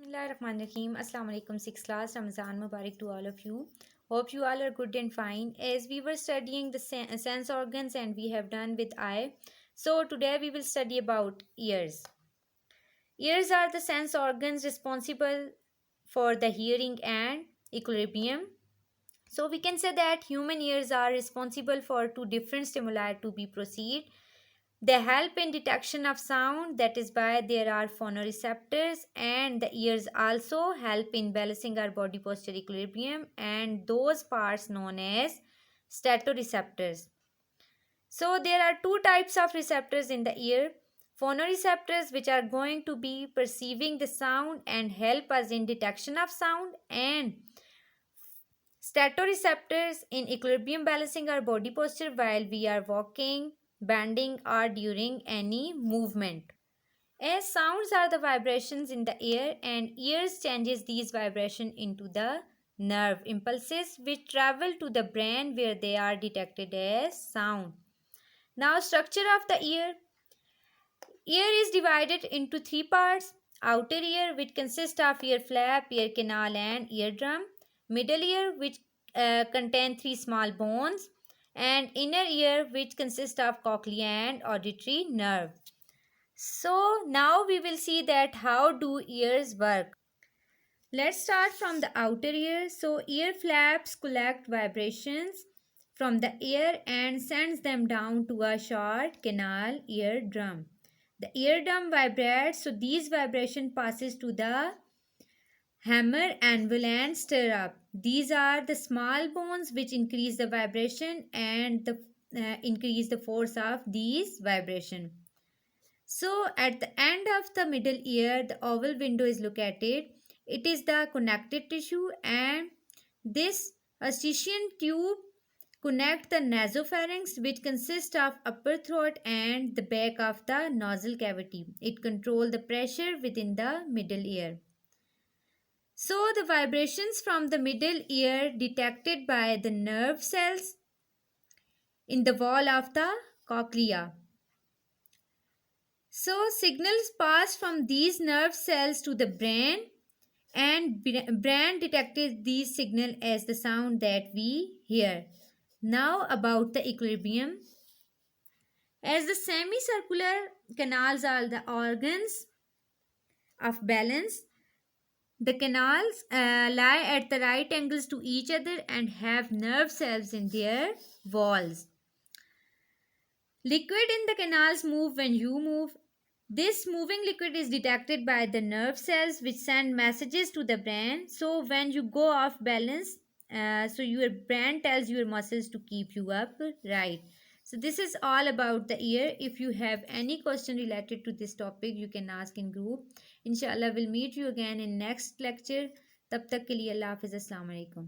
Bismillahirrahmanirrahim. Assalamu alaikum, 6th class. Ramazan Mubarak to all of you. Hope you all are good and fine. As we were studying the sense organs and we have done with eye. So today we will study about ears. Ears are the sense organs responsible for the hearing and equilibrium. So we can say that human ears are responsible for two different stimuli to be proceed. They help in detection of sound, that is why there are phonoreceptors, and the ears also help in balancing our body posture equilibrium and those parts known as statoreceptors. So there are two types of receptors in the ear. Phonoreceptors, which are going to be perceiving the sound and help us in detection of sound, and statoreceptors in equilibrium balancing our body posture while we are walking, bending, or during any movement. As sounds are the vibrations in the air, and ears changes these vibrations into the nerve impulses which travel to the brain where they are detected as sound. Now structure of the ear. Ear is divided into three parts. Outer ear, which consists of ear flap, ear canal and eardrum. Middle ear, which contain three small bones. And inner ear, which consists of cochlea and auditory nerve. So now we will see that how do ears work. Let's start from the outer ear. So ear flaps collect vibrations from the air and sends them down to a short canal eardrum. The eardrum vibrates, so these vibration passes to the hammer, anvil and stirrup. These are the small bones which increase the vibration and increase the force of these vibration. So at the end of the middle ear, the oval window is located. It is the connective tissue, and this Eustachian tube connect the nasopharynx, which consists of upper throat and the back of the nasal cavity. It controls the pressure within the middle ear. So the vibrations from the middle ear detected by the nerve cells in the wall of the cochlea. So signals pass from these nerve cells to the brain, and brain detected these signals as the sound that we hear. Now about the equilibrium. As the semicircular canals are the organs of balance, the canals lie at the right angles to each other and have nerve cells in their walls. Liquid in the canals move when you move. This moving liquid is detected by the nerve cells which send messages to the brain. So when you go off balance, so your brain tells your muscles to keep you upright. So this is all about the ear. If you have any question related to this topic, you can ask in group. Inshallah, we'll meet you again in next lecture. Tab tak ke liye Allah Hafiz. Assalamu alaikum.